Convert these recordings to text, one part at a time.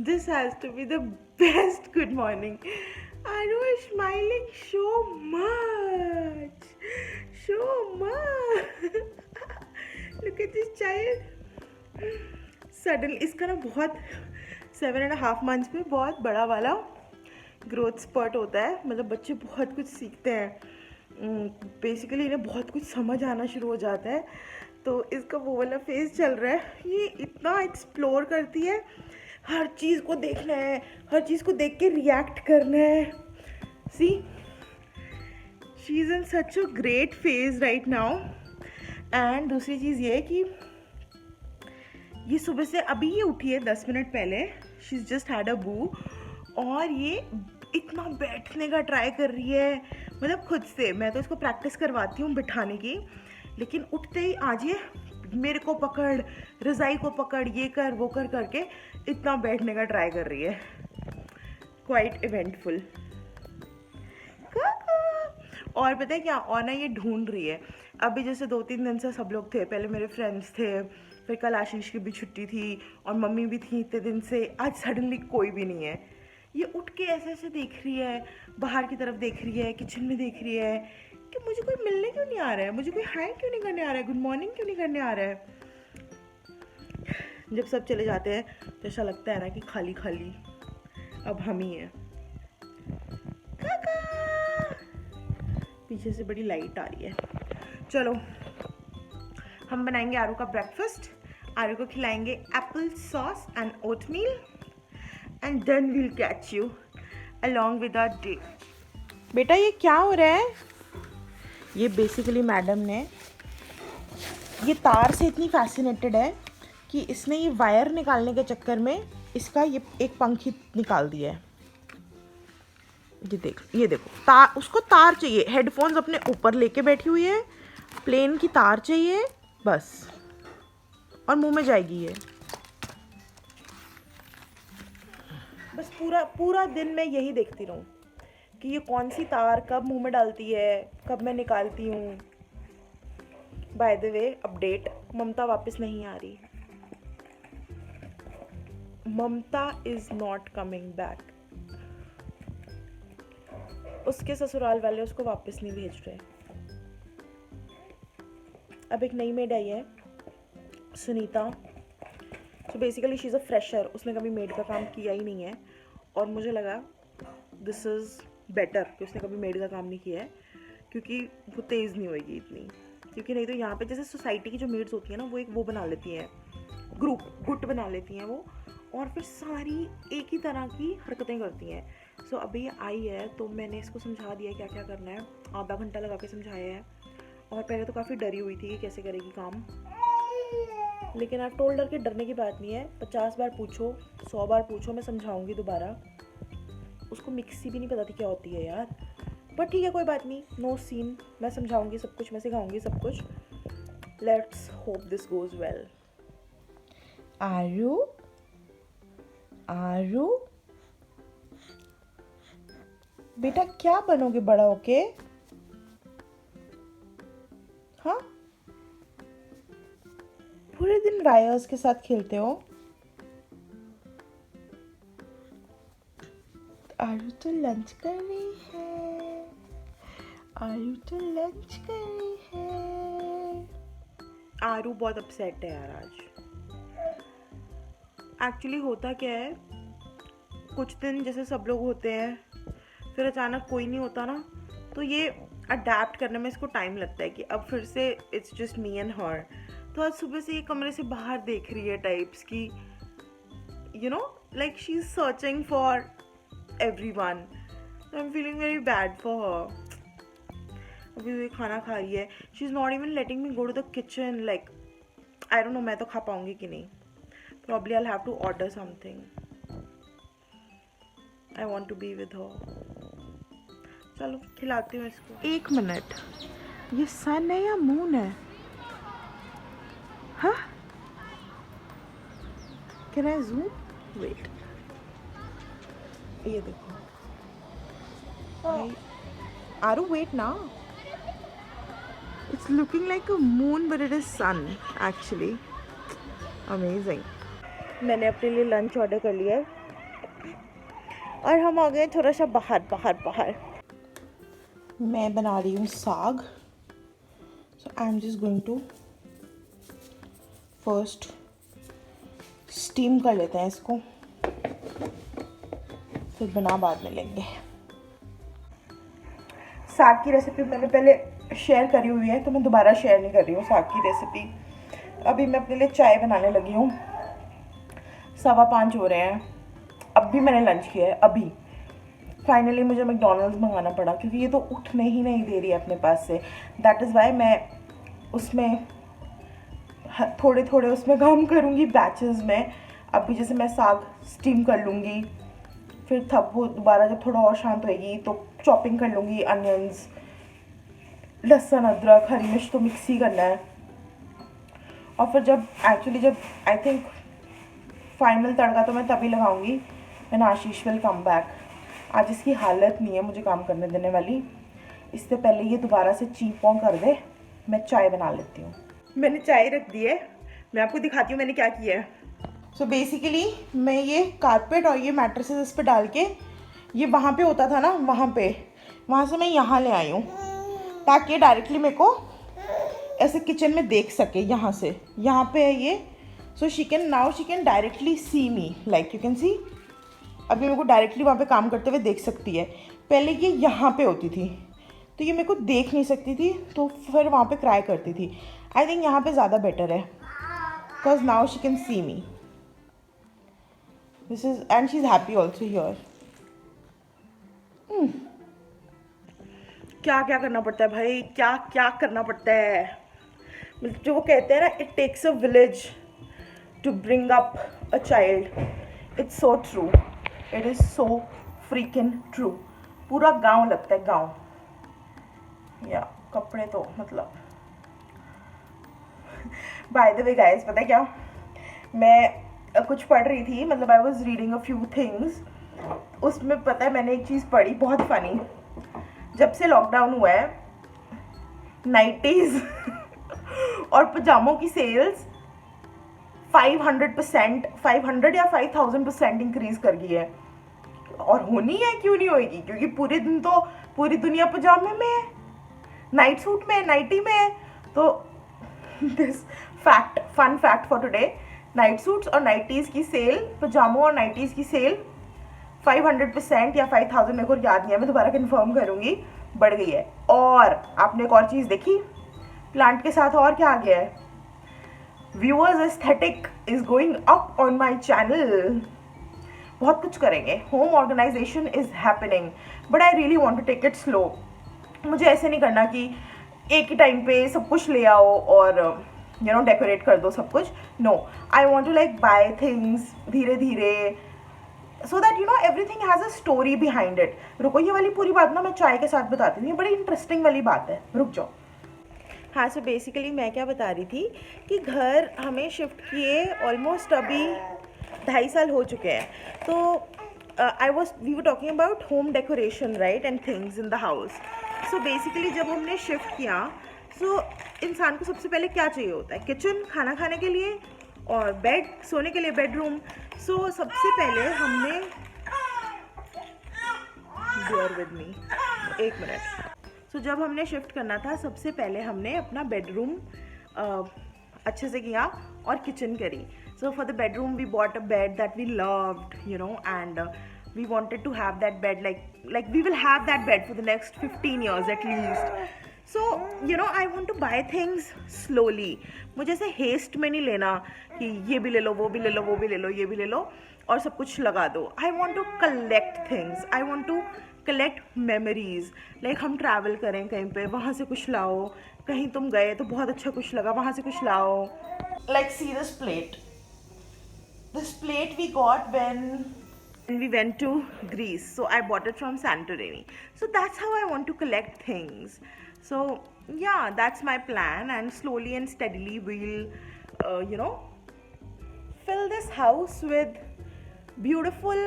This has to be the best good morning. Aru is smiling so much. So much. Look at this child. Suddenly, इसका ना बहुत 7.5 months में बहुत बड़ा वाला ग्रोथ स्पर्ट होता है. मतलब बच्चे बहुत कुछ सीखते हैं. बेसिकली इन्हें बहुत कुछ समझ आना शुरू हो जाता है. तो इसका वो वाला फेज चल रहा है. ये इतना एक्सप्लोर करती है, हर चीज़ को देखना है, हर चीज़ को देख के रिएक्ट करना है. See she is in such a great phase right now. And दूसरी चीज़ ये है कि ये सुबह से अभी ये उठी है 10 मिनट पहले. She is just had a बू. और ये इतना बैठने का ट्राई कर रही है, मतलब खुद से. मैं तो इसको प्रैक्टिस करवाती हूँ बिठाने की, लेकिन उठते ही आज ये मेरे को पकड़, रज़ाई को पकड़, ये कर वो कर करके इतना बैठने का ट्राई कर रही है. Quite eventful. और पता है क्या, और ना ये ढूंढ रही है. अभी जैसे 2-3 दिन से सब लोग थे, पहले मेरे फ्रेंड्स थे, फिर कल आशीष की भी छुट्टी थी और मम्मी भी थी इतने दिन से. आज सडनली कोई भी नहीं है. ये उठ के ऐसे ऐसे देख रही है, बाहर की तरफ देख रही है, किचन में देख रही है कि मुझे कोई मिलने क्यों नहीं आ रहा है, मुझे कोई हाय क्यों नहीं करने आ रहा है, गुड मॉर्निंग क्यों नहीं करने आ रहा है. जब सब चले जाते हैं तो ऐसा लगता है ना कि खाली खाली अब हम ही हैं. पीछे से बड़ी लाइट आ रही है. चलो हम बनाएंगे आरू का ब्रेकफास्ट. आरू को खिलाएंगे apple sauce and oatmeal and then we'll catch you along with our day. बेटा ये क्या हो रहा है? ये बेसिकली मैडम ने ये तार से इतनी फैसिनेटेड है कि इसने ये वायर निकालने के चक्कर में इसका ये एक पंख ही निकाल दिया है. ये देखो तार, उसको तार चाहिए. हेडफोन्स अपने ऊपर लेके बैठी हुई है, प्लेन की तार चाहिए बस, और मुंह में जाएगी ये. बस पूरा दिन मैं यही देखती रहूं कि ये कौन सी तार कब मुंह में डालती है, कब मैं निकालती हूँ. बाय द वे अपडेट, ममता वापस नहीं आ रही. ममता इज नॉट कमिंग बैक. उसके ससुराल वाले उसको वापस नहीं भेज रहे. अब एक नई मेड आई है, Sunita. So basically she is a fresher. उसने कभी मेड का काम किया ही नहीं है, और मुझे लगा दिस इज़ बेटर कि उसने कभी मेड का काम नहीं किया है, क्योंकि वो तेज़ नहीं होएगी इतनी. क्योंकि नहीं तो यहाँ पे जैसे सोसाइटी की जो मेड्स होती हैं ना, वो एक वो बना लेती हैं, गुट बना लेती हैं वो, और फिर सारी एक ही तरह की हरकतें करती हैं. सो अभी आई है तो मैंने इसको समझा दिया क्या क्या करना है. आधा घंटा लगा के समझाया है. और पहले तो काफ़ी डरी हुई थी कि कैसे करेगी काम, लेकिन आप टोल्ड के डरने की बात नहीं है. 50 बार पूछो, 100 बार पूछो, मैं समझाऊंगी दोबारा. उसको मिक्सी भी नहीं पता थी क्या होती है यार, पर ठीक है कोई बात नहीं, नो सीन. मैं समझाऊंगी सब कुछ, मैं सिखाऊंगी सब कुछ. Let's hope this goes well. Aaru Aaru बेटा क्या बनोगे बड़ा होके? हाँ, पूरे दिन वायर्स के साथ खेलते हो. आरू तो लंच कर रही है. आरू तो लंच कर रही है. आरू बहुत अपसेट है यार आज. एक्चुअली होता क्या है, कुछ दिन जैसे सब लोग होते हैं, फिर अचानक कोई नहीं होता ना, तो ये अडेप्ट करने में इसको टाइम लगता है कि अब फिर से इट्स जस्ट मी एंड हर. तो आज सुबह से ये कमरे से बाहर देख रही है टाइप्स की, you know, like she is searching for everyone. I am feeling very bad for her. अभी ये खाना खा रही है. She is not even letting me go to the kitchen. Like I don't know मैं तो खा पाऊंगी कि नहीं. Probably I'll have to order something. I want to be with her. चलो खिलाती हूँ इसको. 1 मिनट, ये सन है या मून है? हाँ, कैन आई जूम? वेट, ये देखो. आरू वेट ना. It's looking like a moon but it is sun actually. Amazing. मैंने अपने लिए लंच ऑर्डर कर लिया है. और हम आ गए थोड़ा सा बाहर बाहर बाहर। मैं बना रही हूँ साग। So I am just going to first steam कर लेते हैं इसको, फिर बना बाद में लेंगे। साग की रेसिपी मैंने पहले शेयर करी हुई है, तो मैं दोबारा शेयर नहीं कर रही हूँ साग की रेसिपी। अभी मैं अपने लिए चाय बनाने लगी हूँ। 5:15 हो रहे हैं, अब भी मैंने लंच किया है। अभी फाइनली मुझे मैकडॉनल्ड्स मंगाना पड़ा, क्योंकि ये तो उठने ही नहीं दे रही है अपने पास से। दैट इज़ वाई मैं उसमें थोड़े थोड़े उसमें काम करूँगी, बैचेस में। अभी जैसे मैं साग स्टीम कर लूँगी, फिर तब वो दोबारा जब थोड़ा और शांत होएगी तो चॉपिंग कर लूँगी, अनियंस, लहसुन, अदरक, हरी मिर्च तो मिक्स ही करना है। और फिर जब आई थिंक फाइनल तड़का तो मैं तभी लगाऊंगी when Ashish will come back. आज इसकी हालत नहीं है मुझे काम करने देने वाली। इससे पहले ये दोबारा से चीपों कर दे, मैं चाय बना लेती हूँ। मैंने चाय रख दी है, मैं आपको दिखाती हूँ मैंने क्या किया है। सो बेसिकली मैं ये कारपेट और ये मैट्रेसेस इस पर डाल के, ये वहाँ पे होता था ना, वहाँ से मैं यहाँ ले आई हूँ, ताकि डायरेक्टली मेरे को ऐसे किचन में देख सके। यहाँ पे है ये। So she can directly see me, like you can see. अभी मेरे को डायरेक्टली वहाँ पे काम करते हुए देख सकती है। पहले ये यहाँ पे होती थी, तो ये मेरे को देख नहीं सकती थी, तो फिर वहाँ पे क्राई करती थी। आई थिंक यहाँ पे ज़्यादा बेटर है, because now she can see me. This is and she is happy also here. क्या क्या करना पड़ता है भाई, क्या क्या करना पड़ता है। जो वो कहते हैं ना, it takes a village to bring up a child. It's so true, it is so freaking true. पूरा गांव लगता है, गांव। या कपड़े तो मतलब बाय द वे गाइस, पता है क्या, मैं कुछ पढ़ रही थी, मतलब I was reading a few things. उसमें पता है मैंने एक चीज़ पढ़ी बहुत फनी। जब से लॉकडाउन हुआ है, नाइटीज़ और पजामों की सेल्स 500 या 5000% इंक्रीज कर गई है। और होनी है, क्यों नहीं होएगी, क्योंकि पूरे दिन तो पूरी दुनिया पजामे में है, नाइट सूट में, नाइटी में है। तो this fun fact for today, night suits और नाइटीज़ की सेल, पजामों और नाइटीज़ की सेल 500% या 5000, मेरे को याद नहीं है, मैं दोबारा कंफर्म करूँगी, बढ़ गई है। और आपने एक और चीज़ देखी, प्लांट के साथ और क्या आ गया है, viewers aesthetic is going up on my channel. बहुत कुछ करेंगे, home organization is happening, but I really want to take it slow. मुझे ऐसे नहीं करना कि एक ही टाइम पे सब कुछ ले आओ और यू नो डेकोरेट कर दो सब कुछ। No, I want to like buy things धीरे धीरे, so that you know everything has a story behind it. रुको, ये वाली पूरी बात ना मैं चाय के साथ बताती हूँ, ये बड़ी इंटरेस्टिंग वाली बात है, रुक जाओ। हाँ, सो बेसिकली मैं क्या बता रही थी कि घर हमें शिफ्ट किए ऑलमोस्ट अभी 2.5 साल हो चुके हैं। तो we were talking about home decoration right, and things in the house. So basically जब हमने शिफ्ट किया, सो इंसान को सबसे पहले क्या चाहिए होता है, किचन खाना खाने के लिए, और बेड सोने के लिए, बेडरूम। सो सबसे पहले हमने, बेयर विद मी, एक मिनट। सो जब हमने शिफ्ट करना था, सबसे पहले हमने अपना बेडरूम अच्छे से किया और किचन करी। So for the bedroom we bought a bed that we loved, you know, and we wanted to have that bed, like we will have that bed for the next 15 years at least. So you know, I want to buy things slowly. मुझे ऐसे haste में नहीं लेना कि ये भी ले लो, वो भी ले लो, वो भी ले लो, ये भी ले लो और सब कुछ लगा दो। I want to collect things. I want to collect memories. Like हम ट्रैवल करें कहीं पे, वहाँ से कुछ लाओ, कहीं तुम गए तो बहुत अच्छा कुछ लगा, वहाँ से कुछ लाओ। Like see this plate. This plate we got when we went to Greece, so I bought it from Santorini. So that's how I want to collect things. So yeah, that's my plan, and slowly and steadily we'll you know, fill this house with beautiful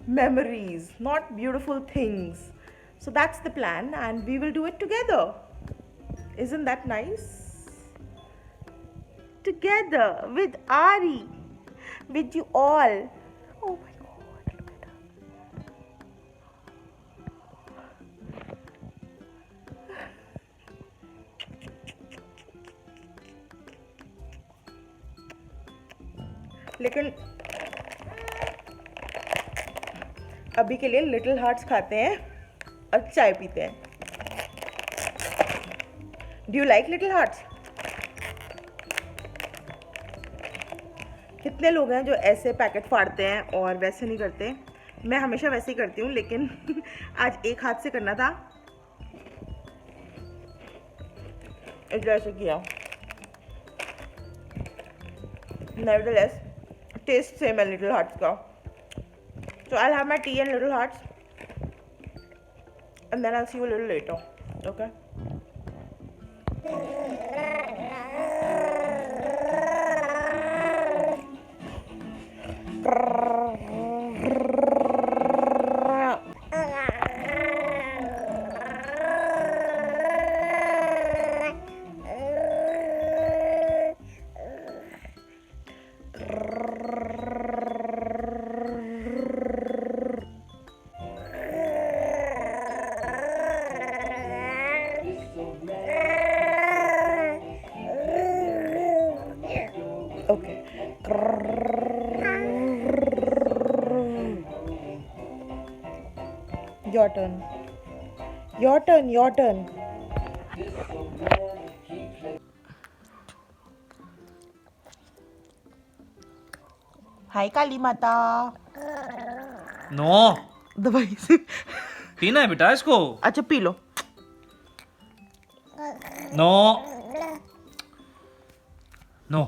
memories, not beautiful things. So that's the plan, and we will do it together. Isn't that nice? Together with Ari, with you all. Oh my God, look at her. लेकिन अभी के लिए little hearts खाते हैं और चाय पीते हैं। Do you like little hearts? कितने लोग हैं जो ऐसे पैकेट फाड़ते हैं और वैसे नहीं करते? मैं हमेशा वैसे ही करती हूँ, लेकिन आज एक हाथ से करना था इसलिए ऐसे किया। नेवरदलेस टेस्ट सेम है लिटिल हार्ट्स का। So I'll have my tea and little hearts, and then I'll see you a little later. Okay? Okay. Your turn. Your turn. Your turn. हाय काली माता। नो दवाई से पीना है बेटा इसको। अच्छा पी लो। नो नो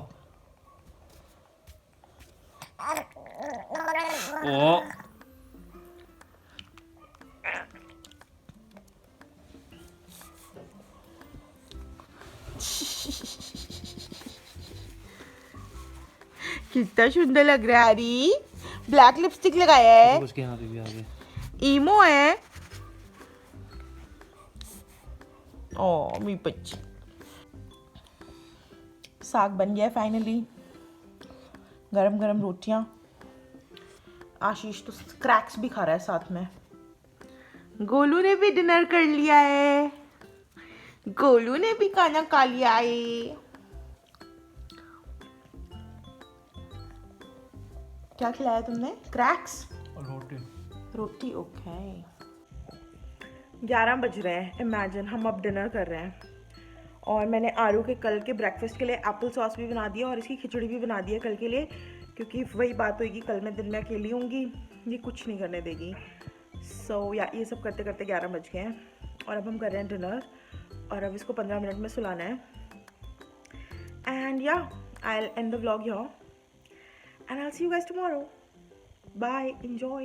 ओ कितना सुंदर लग रहा है हरी। ब्लैक लिपस्टिक लगाया है, उसके यहाँ पे भी आ गए। ईमो है। ओ मेरी बच्ची। साग बन गया फाइनली। गरम गरम रोटियां। आशीष तो क्रैक्स भी खा रहा है साथ में। गोलू ने भी डिनर कर लिया है। गोलू ने भी खाना खा लिया है। क्या खिलाया तुमने? क्रैक्स और रोटी। ओके 11 बज रहे हैं। इमेजिन हम अब डिनर कर रहे हैं और मैंने आरू के कल के ब्रेकफास्ट के लिए एप्पल सॉस भी बना दिया और इसकी खिचड़ी भी बना दी है कल के लिए, क्योंकि वही बात होगी, कल मैं दिन में अकेली होंगी, ये कुछ नहीं करने देगी। सो या ये सब करते करते 11 बज गए हैं और अब हम कर रहे हैं डिनर और अब इसको 15 मिनट में सुलाना है। एंड या I will and the vlog here and I'll see you guys tomorrow. Bye. Enjoy.